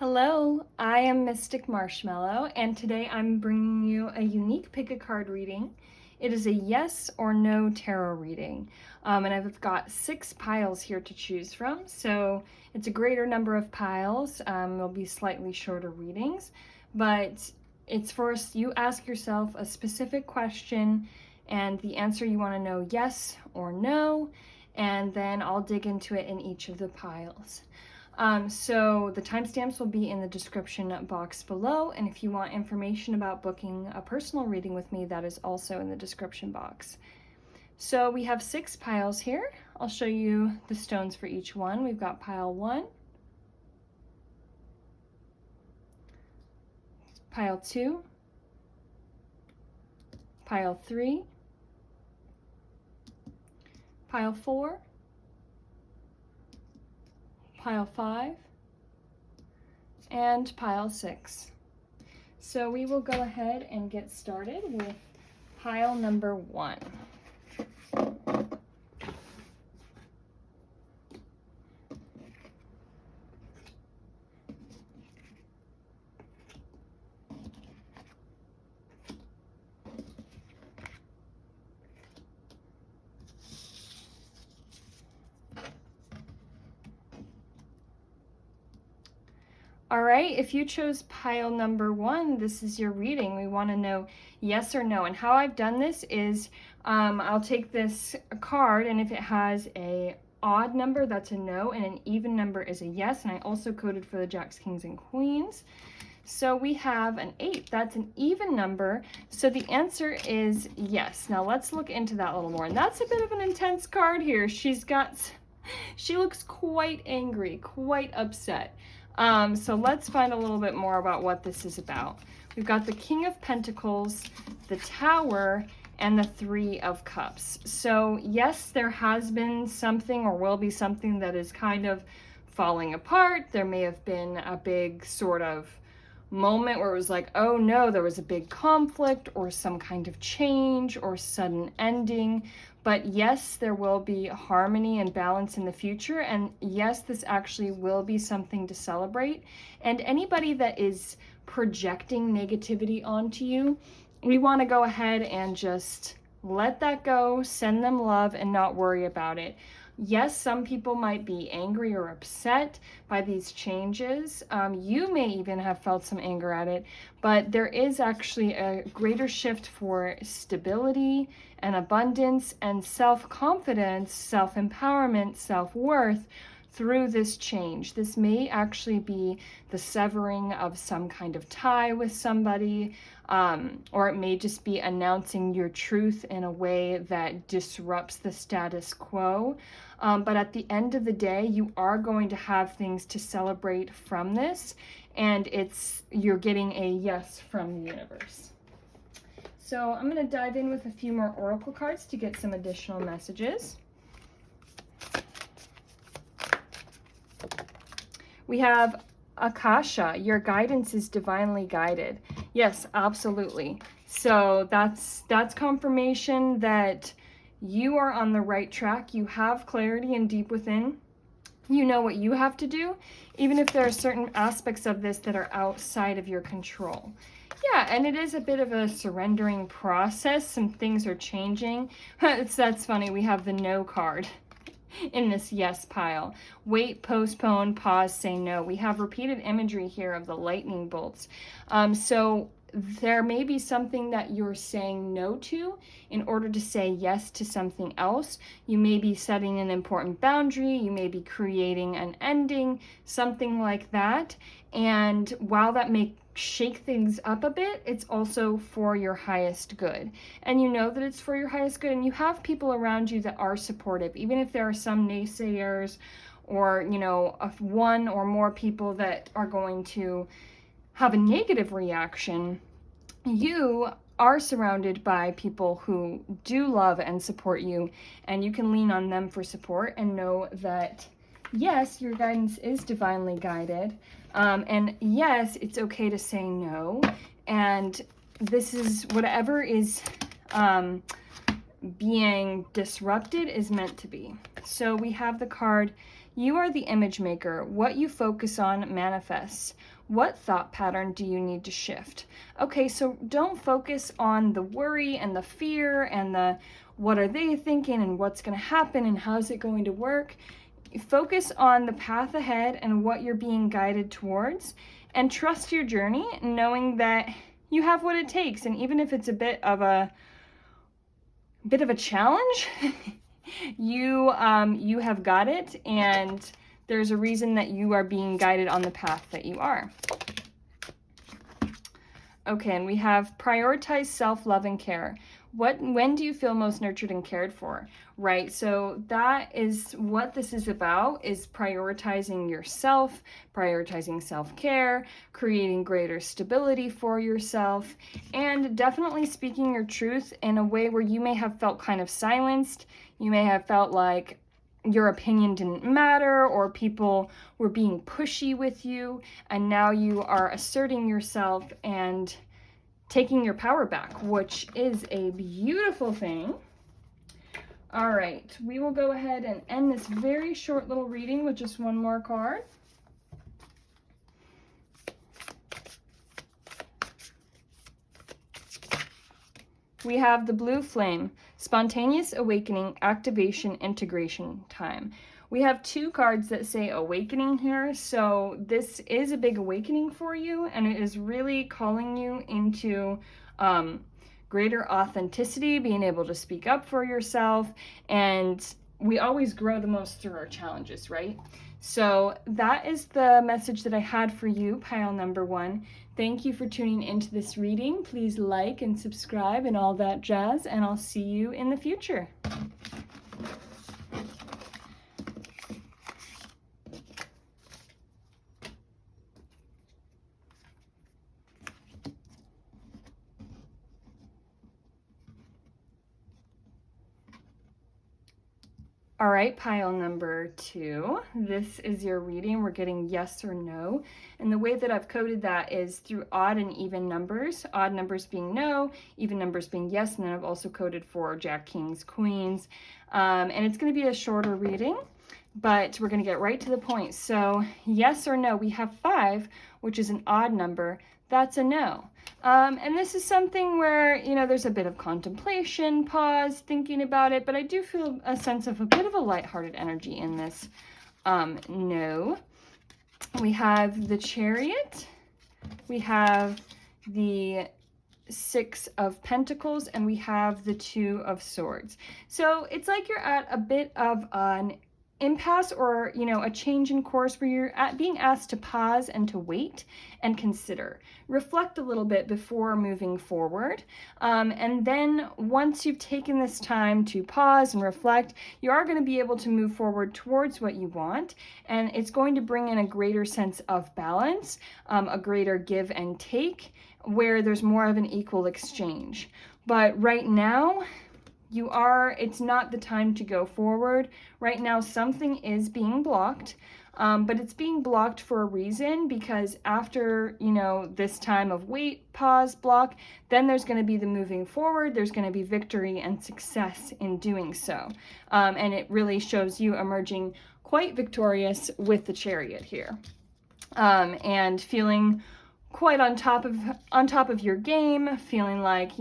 Hello, I am Mystic Marshmallow, and today I'm bringing you a unique pick-a-card reading. It is a yes or no tarot reading, and I've got 6 piles here to choose from, so it's a greater number of piles. There'll be slightly shorter readings, but it's first you ask yourself a specific question, and the answer you want to know yes or no, and then I'll dig into it in each of the piles. So the timestamps will be in the description box below, and if you want information about booking a personal reading with me, that is also in the description box. So we have 6 piles here. I'll show you the stones for each one. We've got pile 1, pile 2, pile 3, pile 4, pile 5, and pile 6. So we will go ahead and get started with pile number 1. All right, if you chose pile number 1, this is your reading. We want to know yes or no. And how I've done this is I'll take this card, and if it has a odd number, that's a no, and an even number is a yes. And I also coded for the jacks, kings, and queens. So we have an 8. That's an even number. So the answer is yes. Now let's look into that a little more. And that's a bit of an intense card here. She looks quite angry, quite upset. So let's find a little bit more about what this is about. We've got the King of Pentacles, the Tower, and the 3 of Cups. So yes, there has been something or will be something that is kind of falling apart. There may have been a big sort of moment where it was like, oh no, there was a big conflict or some kind of change or sudden ending. But yes, there will be harmony and balance in the future. And yes, this actually will be something to celebrate. And anybody that is projecting negativity onto you, we want to go ahead and just let that go, send them love, and not worry about it. Yes, some people might be angry or upset by these changes. You may even have felt some anger at it, but there is actually a greater shift for stability and abundance and self-confidence, self-empowerment, self-worth through this change. This may actually be the severing of some kind of tie with somebody, or it may just be announcing your truth in a way that disrupts the status quo. But at the end of the day, you are going to have things to celebrate from this, and you're getting a yes from the universe. So I'm going to dive in with a few more oracle cards to get some additional messages. We have Akasha, your guidance is divinely guided. Yes, absolutely. So that's confirmation that you are on the right track. You have clarity and deep within. You know what you have to do, even if there are certain aspects of this that are outside of your control. Yeah, and it is a bit of a surrendering process. Some things are changing. That's funny. We have the no card in this yes pile. Wait, postpone, pause, say no. We have repeated imagery here of the lightning bolts. So there may be something that you're saying no to in order to say yes to something else. You may be setting an important boundary. You may be creating an ending, something like that. And while that may shake things up a bit, it's also for your highest good. And you know that it's for your highest good, and you have people around you that are supportive, even if there are some naysayers or, one or more people that are going to have a negative reaction. You are surrounded by people who do love and support you, and you can lean on them for support and know that yes, your guidance is divinely guided. And yes, it's okay to say no. And this is whatever is being disrupted is meant to be. So we have the card You are the image maker. What you focus on manifests. What thought pattern do you need to shift? Okay, so don't focus on the worry and the fear and the what are they thinking and what's going to happen and how's it going to work. Focus on the path ahead and what you're being guided towards, and trust your journey, knowing that you have what it takes. And even if it's a bit of a challenge, you have got it, and there's a reason that you are being guided on the path that you are. Okay, and we have prioritize self-love and care. When do you feel most nurtured and cared for? Right, so that is what this is about, is prioritizing yourself, prioritizing self-care, creating greater stability for yourself, and definitely speaking your truth in a way where you may have felt kind of silenced. You may have felt like your opinion didn't matter, or people were being pushy with you, and now you are asserting yourself and taking your power back, which is a beautiful thing. All right, we will go ahead and end this very short little reading with just one more card. We have the blue flame, spontaneous awakening, activation, integration time. We have two cards that say awakening here, so this is a big awakening for you, and it is really calling you into greater authenticity, being able to speak up for yourself, and we always grow the most through our challenges, right? So that is the message that I had for you, pile number 1. Thank you for tuning into this reading. Please like and subscribe and all that jazz, and I'll see you in the future. All right, pile number 2. This is your reading. We're getting yes or no. And the way that I've coded that is through odd and even numbers. Odd numbers being no, even numbers being yes. And then I've also coded for Jack, Kings, Queens. And it's going to be a shorter reading, but we're going to get right to the point. So yes or no, we have 5, which is an odd number. That's a no. And this is something where, there's a bit of contemplation, pause, thinking about it, but I do feel a sense of a bit of a lighthearted energy in this no. We have the Chariot, we have the 6 of Pentacles, and we have the 2 of Swords. So it's like you're at a bit of an impasse, or a change in course, where you're being asked to pause and to wait and consider, reflect a little bit before moving forward, and then once you've taken this time to pause and reflect, you are going to be able to move forward towards what you want, and it's going to bring in a greater sense of balance, a greater give and take, where there's more of an equal exchange. But right now, it's not the time to go forward. Right now, something is being blocked, but it's being blocked for a reason, because after, this time of wait, pause, block, then there's going to be the moving forward. There's going to be victory and success in doing so. And it really shows you emerging quite victorious with the Chariot here, and feeling quite on top of your game, feeling like,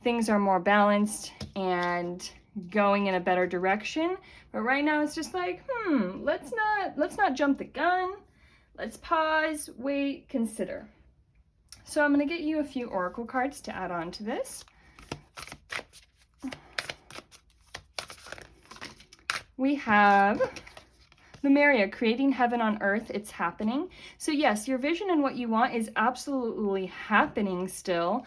things are more balanced and going in a better direction. But right now it's just like, let's not jump the gun. Let's pause, wait, consider. So I'm going to get you a few oracle cards to add on to this. We have the Maria, creating heaven on earth, it's happening. So yes, your vision and what you want is absolutely happening still.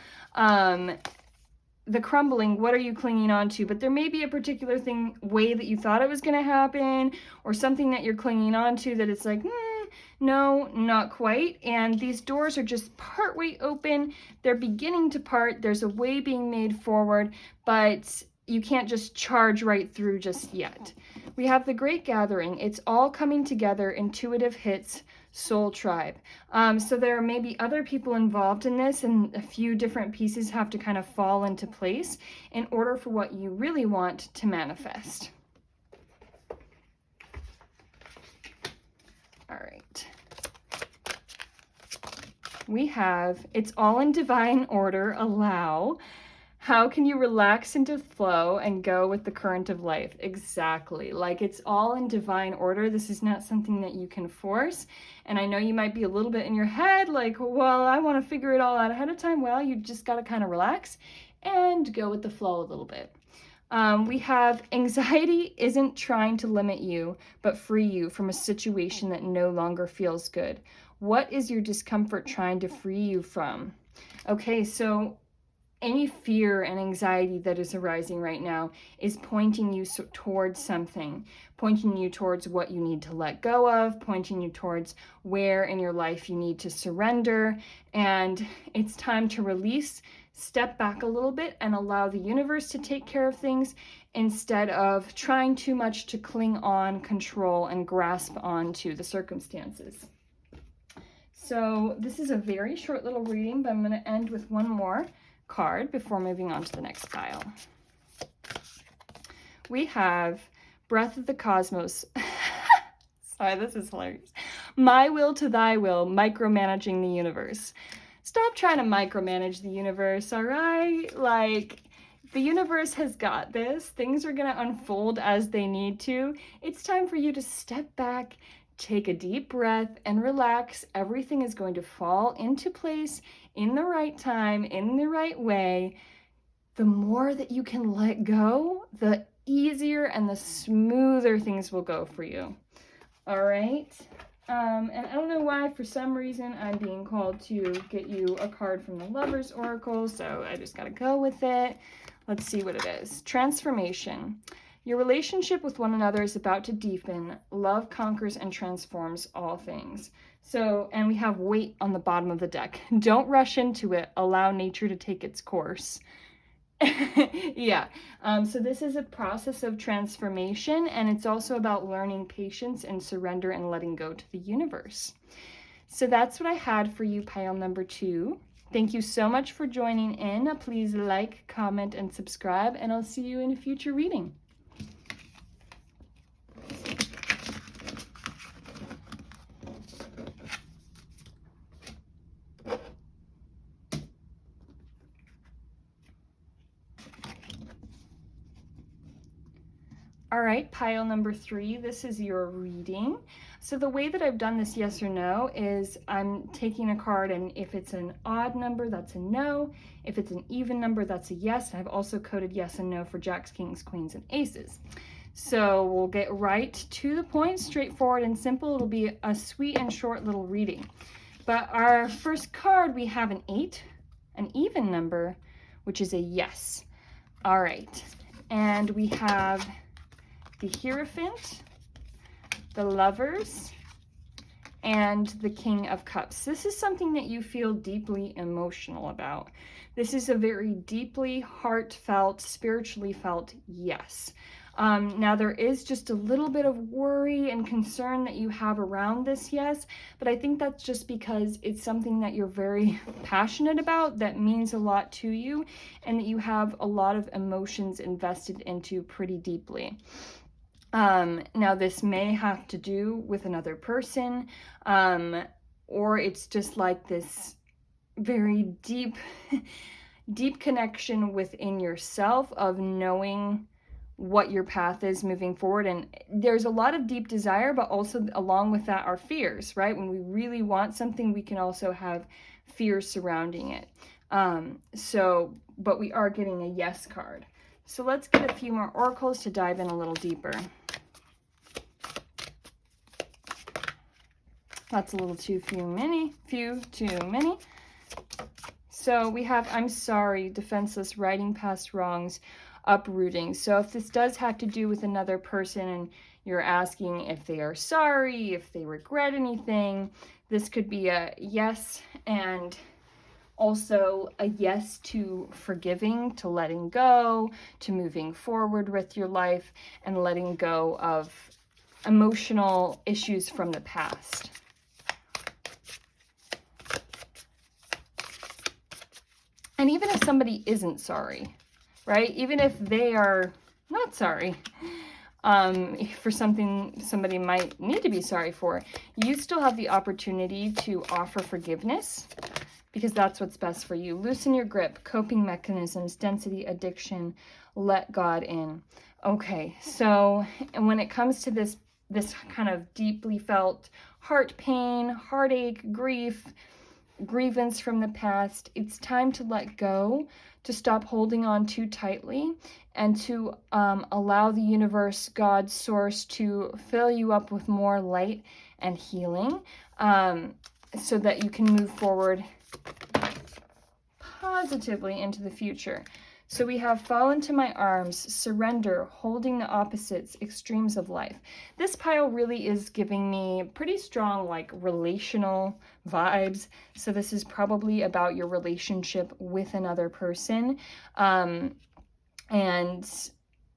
The crumbling, what are you clinging on to? But there may be a particular way that you thought it was going to happen, or something that you're clinging on to that it's like, no, not quite. And these doors are just partway open. They're beginning to part. There's a way being made forward, but you can't just charge right through just yet. We have the Great Gathering. It's all coming together. Intuitive hits, soul tribe. So there may be other people involved in this, and a few different pieces have to kind of fall into place in order for what you really want to manifest. All right. We have, it's all in divine order, allow. How can you relax into flow and go with the current of life? Exactly. Like, it's all in divine order. This is not something that you can force. And I know you might be a little bit in your head, like, well, I want to figure it all out ahead of time. Well, you just got to kind of relax and go with the flow a little bit. We have anxiety isn't trying to limit you, but free you from a situation that no longer feels good. What is your discomfort trying to free you from? Okay, so any fear and anxiety that is arising right now is pointing you towards something, pointing you towards what you need to let go of, pointing you towards where in your life you need to surrender. And it's time to release, step back a little bit, and allow the universe to take care of things instead of trying too much to cling on, control, and grasp onto the circumstances. So this is a very short little reading, but I'm going to end with one more card before moving on to the next pile. We have Breath of the Cosmos. Sorry, this is hilarious. My will to thy will, micromanaging the universe. Stop trying to micromanage the universe, all right? Like, the universe has got this. Things are going to unfold as they need to. It's time for you to step back, take a deep breath, and relax. Everything is going to fall into place in the right time, in the right way. The more that you can let go, the easier and the smoother things will go for you. All right? And I don't know why, for some reason, I'm being called to get you a card from the Lover's Oracle, so I just got to go with it. Let's see what it is. Transformation. Your relationship with one another is about to deepen. Love conquers and transforms all things. So, and we have weight on the bottom of the deck. Don't rush into it. Allow nature to take its course. Yeah. So this is a process of transformation, and it's also about learning patience and surrender and letting go to the universe. So that's what I had for you, pile number 2. Thank you so much for joining in. Please like, comment, and subscribe, and I'll see you in a future reading. All right, pile number 3, this is your reading. So the way that I've done this yes or no is I'm taking a card, and if it's an odd number, that's a no. If it's an even number, that's a yes. And I've also coded yes and no for jacks, kings, queens, and aces. So we'll get right to the point, straightforward and simple. It'll be a sweet and short little reading. But our first card, we have an 8, an even number, which is a yes. All right, and we have the Hierophant, the Lovers, and the King of Cups. This is something that you feel deeply emotional about. This is a very deeply heartfelt, spiritually felt yes. Now there is just a little bit of worry and concern that you have around this yes, but I think that's just because it's something that you're very passionate about, that means a lot to you, and that you have a lot of emotions invested into pretty deeply. Now this may have to do with another person, or it's just like this very deep, deep connection within yourself of knowing what your path is moving forward. And there's a lot of deep desire, but also along with that are fears, right? When we really want something, we can also have fears surrounding it. But we are getting a yes card. So let's get a few more oracles to dive in a little deeper. That's a little too too many. So we have I'm sorry, defenseless, riding past wrongs, uprooting. So if this does have to do with another person and you're asking if they are sorry, if they regret anything, this could be a yes, and also a yes to forgiving, to letting go, to moving forward with your life, and letting go of emotional issues from the past. And even if somebody isn't sorry, right? Even if they are not sorry, for something somebody might need to be sorry for, you still have the opportunity to offer forgiveness, because that's what's best for you. Loosen your grip, coping mechanisms, density, addiction, let God in. Okay, so and when it comes to this kind of deeply felt heart pain, heartache, grief, grievance from the past, it's time to let go, to stop holding on too tightly, and to allow the universe, God, source, to fill you up with more light and healing, so that you can move forward positively into the future. So we have fall into my arms, surrender, holding the opposites, extremes of life. This pile really is giving me pretty strong like relational vibes. So this is probably about your relationship with another person. And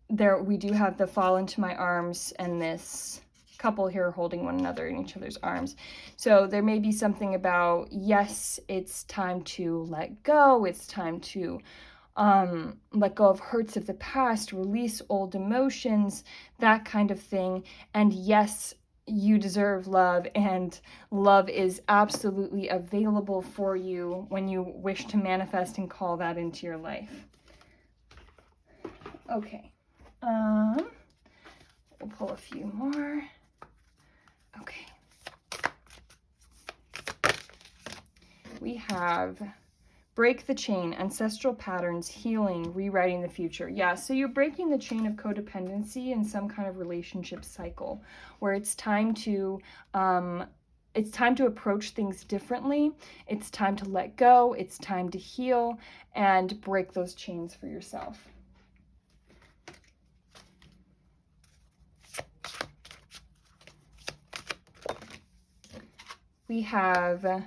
there we do have the fall into my arms and this couple here holding one another in each other's arms. So there may be something about, yes, it's time to let go. It's time to let go of hurts of the past, release old emotions, that kind of thing. And yes, you deserve love, and love is absolutely available for you when you wish to manifest and call that into your life. Okay. We'll pull a few more. Okay. We have break the chain, ancestral patterns, healing, rewriting the future. Yeah, so you're breaking the chain of codependency in some kind of relationship cycle where it's time to approach things differently. It's time to let go. It's time to heal and break those chains for yourself. We have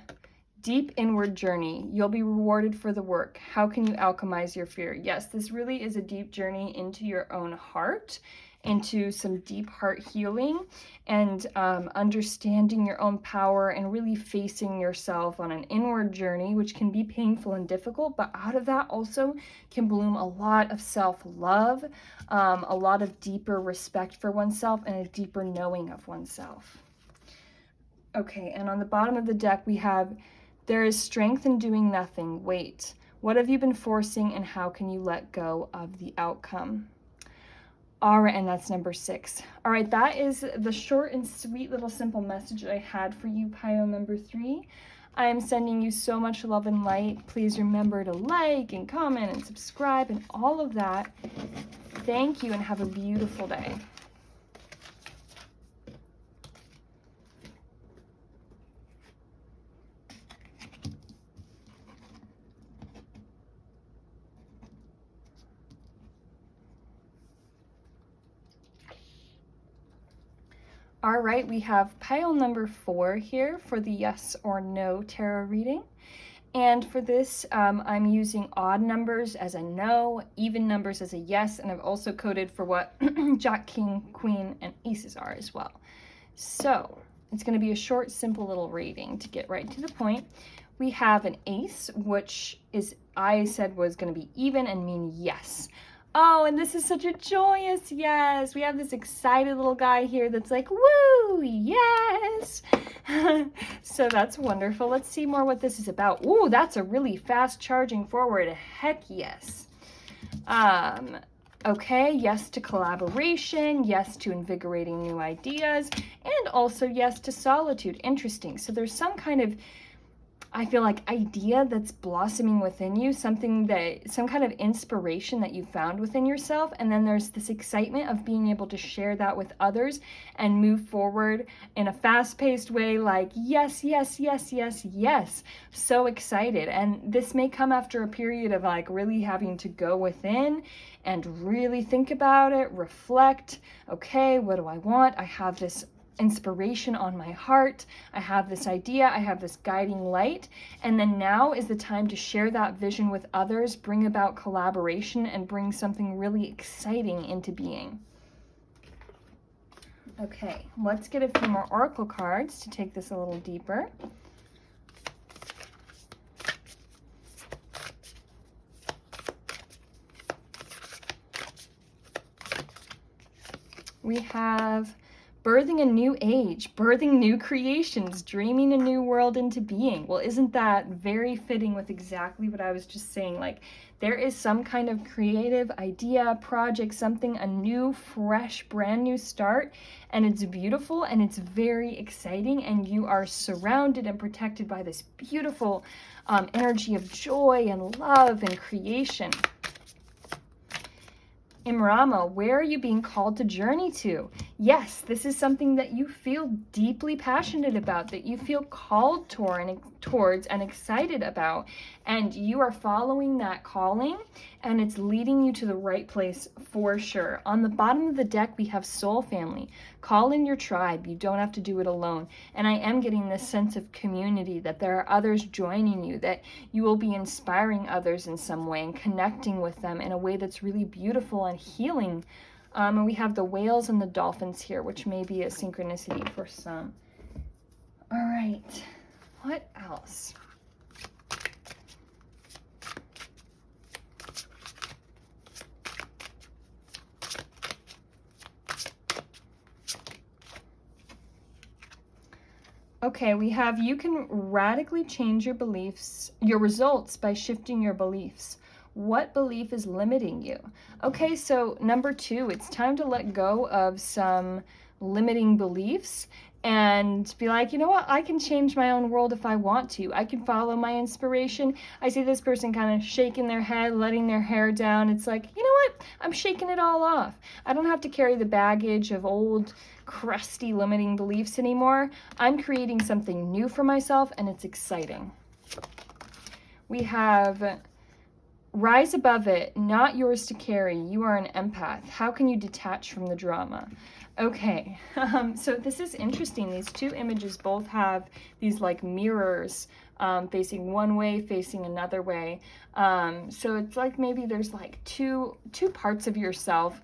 deep inward journey. You'll be rewarded for the work. How can you alchemize your fear? Yes, this really is a deep journey into your own heart, into some deep heart healing, and understanding your own power, and really facing yourself on an inward journey, which can be painful and difficult, but out of that also can bloom a lot of self-love, a lot of deeper respect for oneself, and a deeper knowing of oneself. Okay, and on the bottom of the deck we have, there is strength in doing nothing. Wait, what have you been forcing, and how can you let go of the outcome? All right, and that's number 6. All right, that is the short and sweet little simple message that I had for you, pile number 3. I am sending you so much love and light. Please remember to like and comment and subscribe and all of that. Thank you, and have a beautiful day. All right, we have pile number 4 here for the yes or no tarot reading. And for this, I'm using odd numbers as a no, even numbers as a yes, and I've also coded for what Jack, King, Queen, and Aces are as well. So it's going to be a short, simple little reading to get right to the point. We have an ace, which is, I said was going to be even and mean yes. Oh, and this is such a joyous yes. We have this excited little guy here that's like, woo, yes. So that's wonderful. Let's see more what this is about. Ooh, that's a really fast charging forward. Heck yes. Okay, yes to collaboration, yes to invigorating new ideas, and also yes to solitude. Interesting. So there's some kind of, I feel like, idea that's blossoming within you, some kind of inspiration that you found within yourself, and then there's this excitement of being able to share that with others and move forward in a fast-paced way, like yes, yes, yes, yes, yes. So excited. And this may come after a period of like really having to go within and really think about it, reflect, okay, what do I want? I have this inspiration on my heart, I have this idea, I have this guiding light, and then now is the time to share that vision with others, bring about collaboration, and bring something really exciting into being. Okay, let's get a few more oracle cards to take this a little deeper. We have birthing a new age, birthing new creations, dreaming a new world into being. Well, isn't that very fitting with exactly what I was just saying? Like, there is some kind of creative idea, project, something, a new, fresh, brand new start, and it's beautiful and it's very exciting, and you are surrounded and protected by this beautiful energy of joy and love and creation. Imrama, where are you being called to journey to? Yes, this is something that you feel deeply passionate about, that you feel called towards and excited about, and you are following that calling, and it's leading you to the right place for sure. On the bottom of the deck, we have Soul Family. Call in your tribe. You don't have to do it alone. And I am getting this sense of community, that there are others joining you, that you will be inspiring others in some way and connecting with them in a way that's really beautiful and healing. And we have the whales and the dolphins here, which may be a synchronicity for some. All right, what else? Okay, we have you can radically change your beliefs, your results by shifting your beliefs. What belief is limiting you? Okay, so number 2, it's time to let go of some limiting beliefs and be like, you know what, I can change my own world if I want to. I can follow my inspiration. I see this person kind of shaking their head, letting their hair down. It's like, you know what, I'm shaking it all off. I don't have to carry the baggage of old, crusty, limiting beliefs anymore. I'm creating something new for myself, and it's exciting. We have rise above it, not yours to carry. You are an empath. How can you detach from the drama? Okay, so this is interesting. These 2 images both have these like mirrors facing one way, facing another way. So it's like maybe there's like two parts of yourself,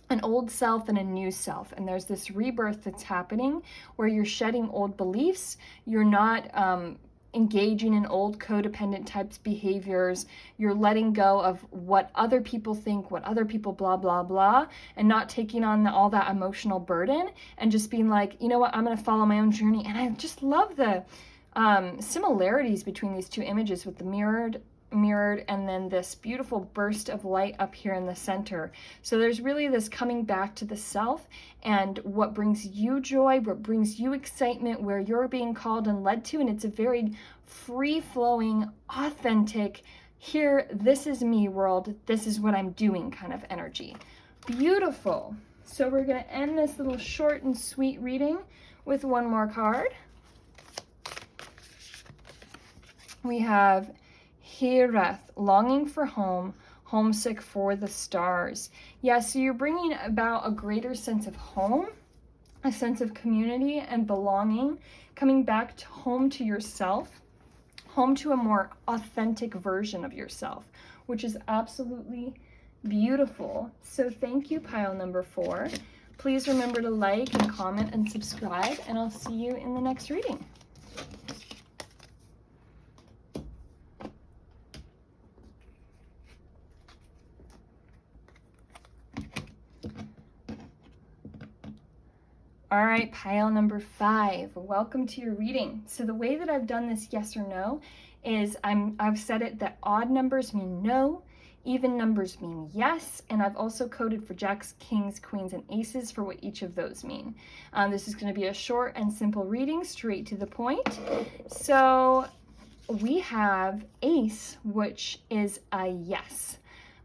an old self and a new self, and there's this rebirth that's happening where you're shedding old beliefs. You're not engaging in old codependent types behaviors. You're letting go of what other people think, what other people blah blah blah, and not taking on all that emotional burden, and just being like, you know what, I'm going to follow my own journey. And I just love the similarities between these 2 images with the mirrored and then this beautiful burst of light up here in the center. So there's really this coming back to the self and what brings you joy, what brings you excitement, where you're being called and led to, and it's a very free-flowing, authentic, here, this is me world, this is what I'm doing kind of energy. Beautiful. So we're going to end this little short and sweet reading with one more card. We have Hireth, longing for home, homesick for the stars. Yeah, so you're bringing about a greater sense of home, a sense of community and belonging, coming back to home to yourself, home to a more authentic version of yourself, which is absolutely beautiful. So thank you, pile number 4. Please remember to like and comment and subscribe, and I'll see you in the next reading. All right, pile number 5, welcome to your reading. So the way that I've done this yes or no is I've said it that odd numbers mean no, even numbers mean yes, and I've also coded for jacks, kings, queens, and aces for what each of those mean. This is going to be a short and simple reading, straight to the point. So we have ace, which is a yes.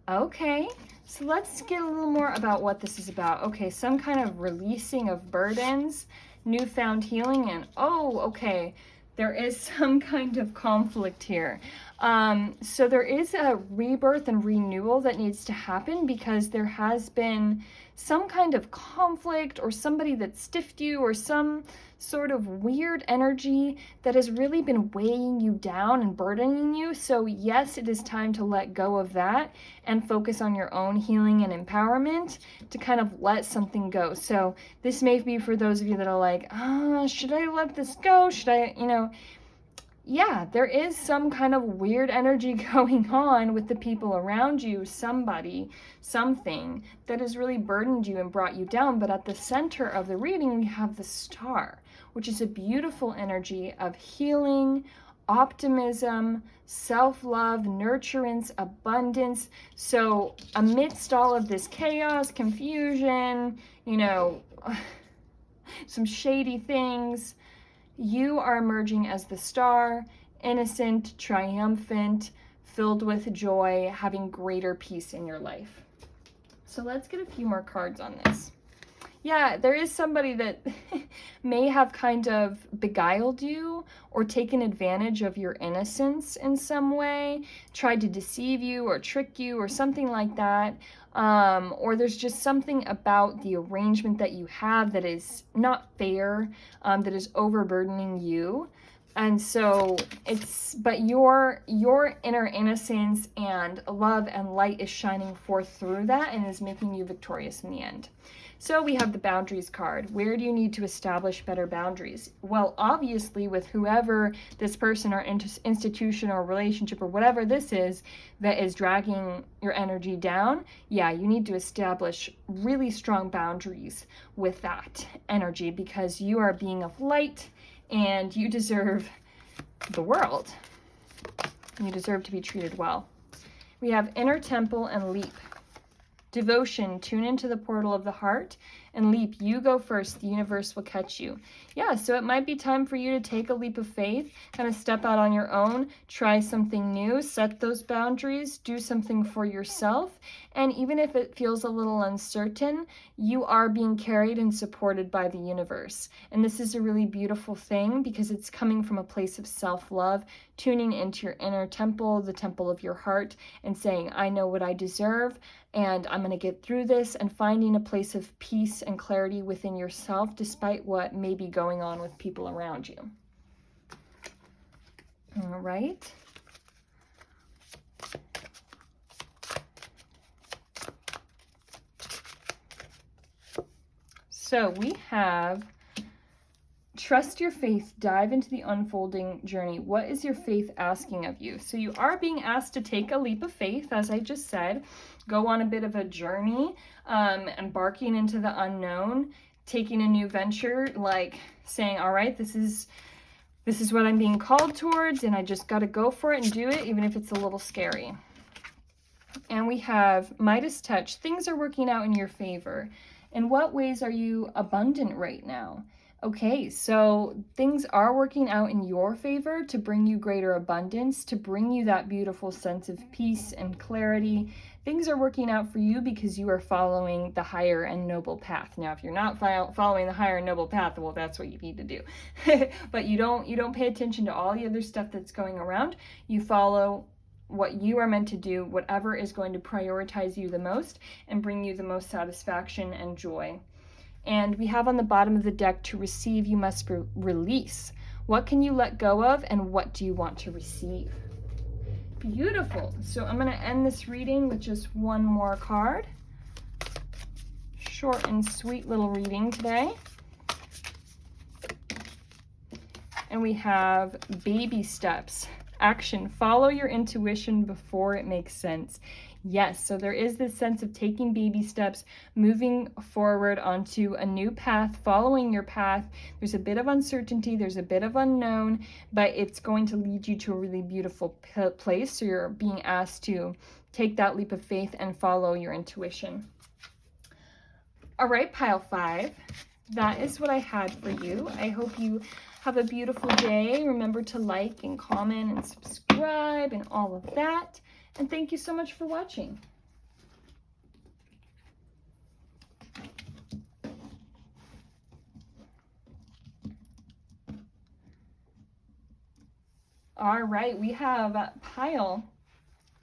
Okay, so let's get a little more about what this is about. Okay, some kind of releasing of burdens, newfound healing, and oh, okay, there is some kind of conflict here. So there is a rebirth and renewal that needs to happen because there has been some kind of conflict or somebody that stiffed you or some sort of weird energy that has really been weighing you down and burdening you. So yes, it is time to let go of that and focus on your own healing and empowerment to kind of let something go. So this may be for those of you that are like, should I let this go? Should I, yeah, there is some kind of weird energy going on with the people around you, somebody, something that has really burdened you and brought you down. But at the center of the reading, we have the star, which is a beautiful energy of healing, optimism, self-love, nurturance, abundance. So amidst all of this chaos, confusion, some shady things, you are emerging as the star, innocent, triumphant, filled with joy, having greater peace in your life. So let's get a few more cards on this. Yeah, there is somebody that may have kind of beguiled you or taken advantage of your innocence in some way, tried to deceive you or trick you or something like that. Or there's just something about the arrangement that you have that is not fair, that is overburdening you. And so but your inner innocence and love and light is shining forth through that and is making you victorious in the end. So we have the boundaries card. Where do you need to establish better boundaries? Well, obviously with whoever this person or institution or relationship or whatever this is that is dragging your energy down, yeah, you need to establish really strong boundaries with that energy because you are a being of light and you deserve the world. You deserve to be treated well. We have inner temple and leap. Devotion, tune into the portal of the heart and leap. You go first, the universe will catch you. Yeah, so it might be time for you to take a leap of faith, kind of step out on your own, try something new, set those boundaries, do something for yourself. And even if it feels a little uncertain, you are being carried and supported by the universe. And this is a really beautiful thing because it's coming from a place of self-love, tuning into your inner temple, the temple of your heart, and saying, I know what I deserve, and I'm going to get through this, and finding a place of peace and clarity within yourself despite what may be going on with people around you. All right. So we have trust your faith, dive into the unfolding journey. What is your faith asking of you? So you are being asked to take a leap of faith, as I just said, go on a bit of a journey, embarking into the unknown, taking a new venture, like saying, all right, this is what I'm being called towards, and I just got to go for it and do it, even if it's a little scary. And we have Midas touch. Things are working out in your favor. In what ways are you abundant right now? Okay, so things are working out in your favor to bring you greater abundance, to bring you that beautiful sense of peace and clarity. Things are working out for you because you are following the higher and noble path. Now, if you're not following the higher and noble path, well, that's what you need to do. But you don't pay attention to all the other stuff that's going around. You follow what you are meant to do, whatever is going to prioritize you the most and bring you the most satisfaction and joy. And we have on the bottom of the deck, to receive, you must release. What can you let go of and what do you want to receive? Beautiful. So I'm going to end this reading with just one more card. Short and sweet little reading today. And we have baby steps. Action. Follow your intuition before it makes sense. Yes, so there is this sense of taking baby steps, moving forward onto a new path, following your path. There's a bit of uncertainty, there's a bit of unknown, but it's going to lead you to a really beautiful place. So you're being asked to take that leap of faith and follow your intuition. All right, pile 5. That is what I had for you. I hope you have a beautiful day. Remember to like and comment and subscribe and all of that. And thank you so much for watching. All right, we have pile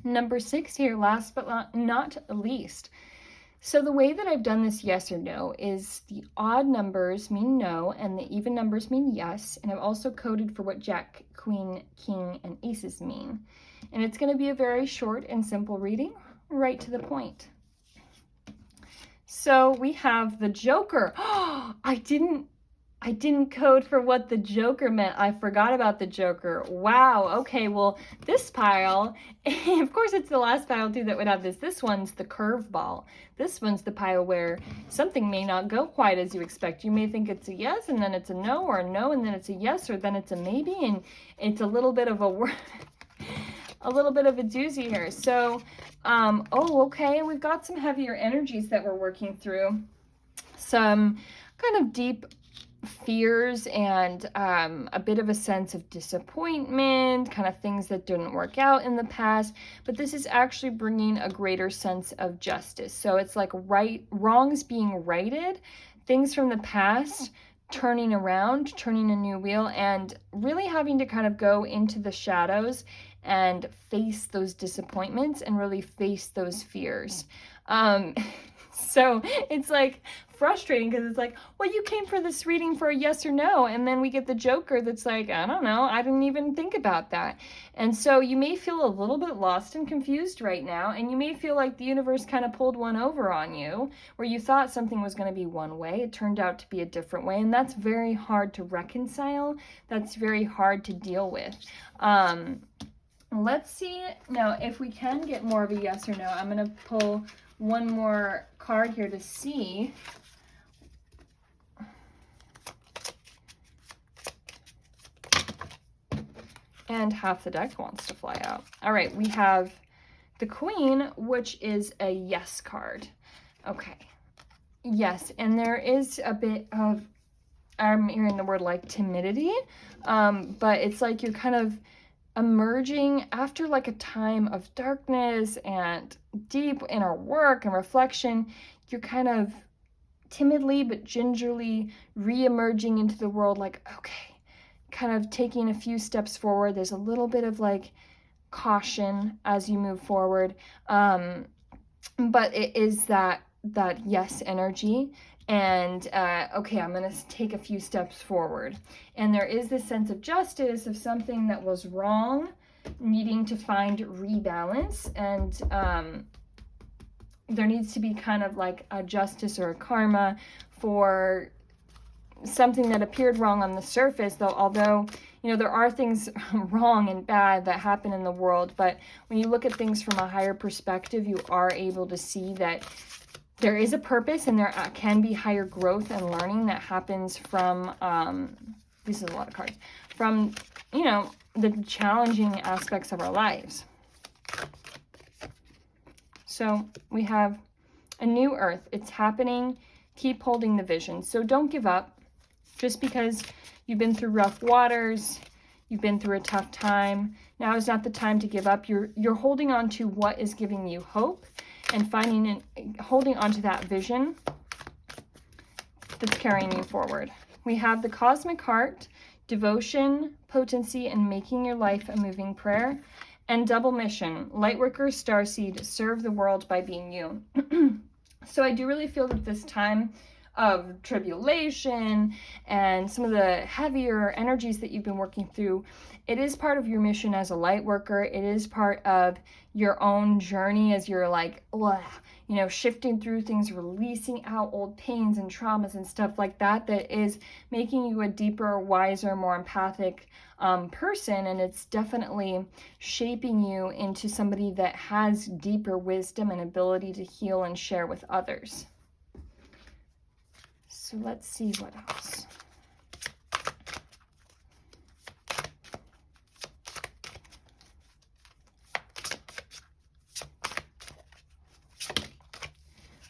number 6 here, last but not least. So the way that I've done this yes or no is the odd numbers mean no and the even numbers mean yes. And I've also coded for what Jack, Queen, King, and Aces mean. And it's going to be a very short and simple reading, right to the point. So we have the Joker. Oh, I didn't I didn't code for what the Joker meant. I forgot about the Joker. Wow. Okay, well, this pile, of course it's the last pile too that would have this. This one's the curveball. This one's the pile where something may not go quite as you expect. You may think it's a yes and then it's a no, or a no and then it's a yes, or then it's a maybe, and it's a little bit of a a little bit of a doozy here. So, oh, okay, we've got some heavier energies that we're working through. Some kind of deep fears and a bit of a sense of disappointment, kind of things that didn't work out in the past, but this is actually bringing a greater sense of justice. So it's like wrongs being righted, things from the past turning around, turning a new wheel, and really having to kind of go into the shadows and face those disappointments and really face those fears. So it's like frustrating because it's like, well, you came for this reading for a yes or no, and then we get the Joker that's like, I don't know, I didn't even think about that. And so you may feel a little bit lost and confused right now, and you may feel like the universe kind of pulled one over on you, where you thought something was going to be one way, it turned out to be a different way, and that's very hard to reconcile. That's very hard to deal with. Let's see now if we can get more of a yes or no. I'm going to pull one more card here to see. And half the deck wants to fly out. All right, we have the Queen, which is a yes card. Okay, yes, and there is a bit of, I'm hearing the word like timidity, but it's like you're kind of emerging after like a time of darkness and deep inner work and reflection. You're kind of timidly but gingerly re-emerging into the world, like, okay, kind of taking a few steps forward. There's a little bit of like caution as you move forward, but it is that yes energy. And okay, I'm going to take a few steps forward. And there is this sense of justice, of something that was wrong, needing to find rebalance. And there needs to be kind of like a justice or a karma for something that appeared wrong on the surface, though, although, you know, there are things wrong and bad that happen in the world. But when you look at things from a higher perspective, you are able to see that there is a purpose, and there can be higher growth and learning that happens from, this is a lot of cards, from, you know, the challenging aspects of our lives. So we have a new earth. It's happening. Keep holding the vision. So don't give up. Just because you've been through rough waters, you've been through a tough time, now is not the time to give up. You're holding on to what is giving you hope, and finding and holding on to that vision that's carrying you forward. We have the Cosmic Heart, devotion, potency, and making your life a moving prayer, and double mission, Lightworker, Starseed, serve the world by being you. So I do really feel that this time of tribulation and some of the heavier energies that you've been working through, it is part of your mission as a light worker. It is part of your own journey as you're like, you know, shifting through things, releasing out old pains and traumas and stuff like that, that is making you a deeper, wiser, more empathic person. And it's definitely shaping you into somebody that has deeper wisdom and ability to heal and share with others. So let's see what else.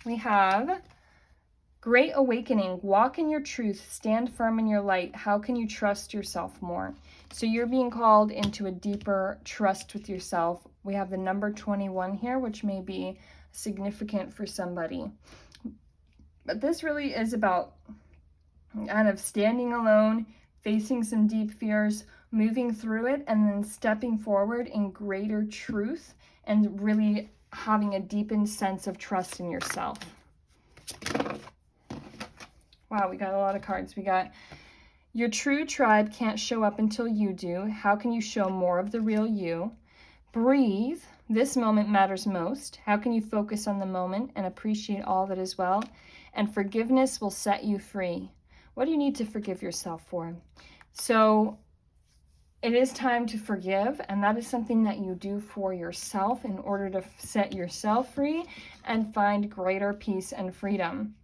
We have Great Awakening, walk in your truth, stand firm in your light. How can you trust yourself more? So you're being called into a deeper trust with yourself. We have the number 21 here, which may be significant for somebody. But this really is about kind of standing alone, facing some deep fears, moving through it, and then stepping forward in greater truth and really having a deepened sense of trust in yourself. Wow, we got a lot of cards. We got your true tribe can't show up until you do. How can you show more of the real you? Breathe. This moment matters most. How can you focus on the moment and appreciate all that is well? And forgiveness will set you free. What do you need to forgive yourself for? So it is time to forgive, and that is something that you do for yourself in order to set yourself free and find greater peace and freedom.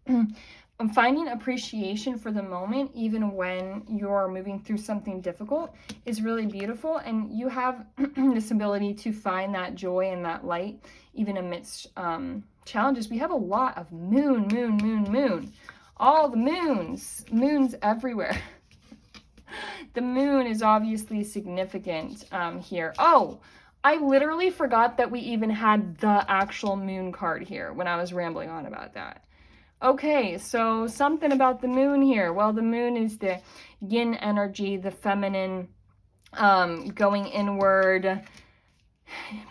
Finding appreciation for the moment, even when you're moving through something difficult, is really beautiful, and you have this ability to find that joy and that light even amidst challenges. We have a lot of moon. All the moons everywhere. The moon is obviously significant here. Oh, I literally forgot that we even had the actual moon card here when I was rambling on about that. Okay, so something about the moon here. Well, the moon is the yin energy, the feminine, going inward,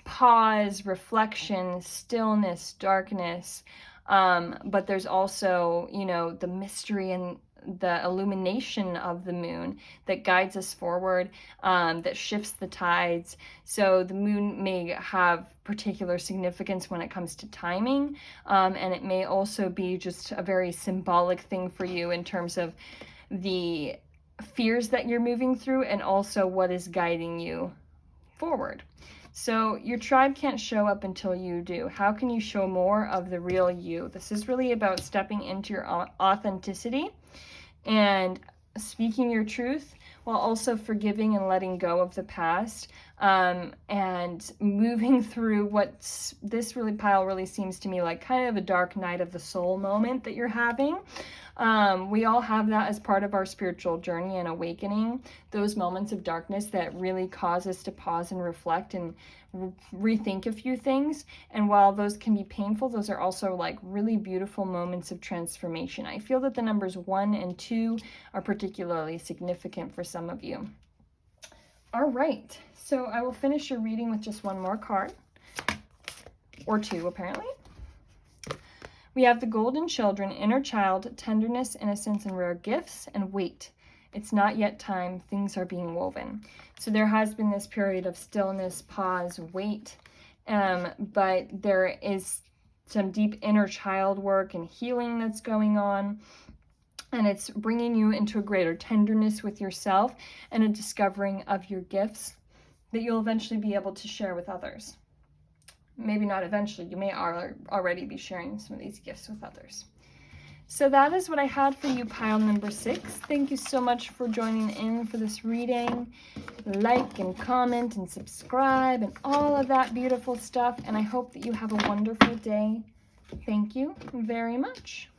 pause, reflection, stillness, darkness. But there's also, you know, the mystery and the illumination of the moon that guides us forward, that shifts the tides. So the moon may have particular significance when it comes to timing, and it may also be just a very symbolic thing for you in terms of the fears that you're moving through and also what is guiding you forward. So your tribe can't show up until you do. How can you show more of the real you? This is really about stepping into your authenticity and speaking your truth while also forgiving and letting go of the past, and moving through what this pile really seems to me like kind of a dark night of the soul moment that you're having. We all have that as part of our spiritual journey and awakening, those moments of darkness that really cause us to pause and reflect and rethink a few things. And while those can be painful, those are also like really beautiful moments of transformation. I feel that the numbers 1 and 2 are particularly significant for some of you. All right, so I will finish your reading with just one more card, or 2 apparently. We have the Golden Children, Inner Child, Tenderness, Innocence, and Rare Gifts, and Wait. It's not yet time. Things are being woven. So there has been this period of stillness, pause, wait, but there is some deep inner child work and healing that's going on, and it's bringing you into a greater tenderness with yourself and a discovering of your gifts that you'll eventually be able to share with others. Maybe not eventually, you may already be sharing some of these gifts with others. So that is what I had for you, pile number 6. Thank you so much for joining in for this reading. Like and comment and subscribe and all of that beautiful stuff. And I hope that you have a wonderful day. Thank you very much.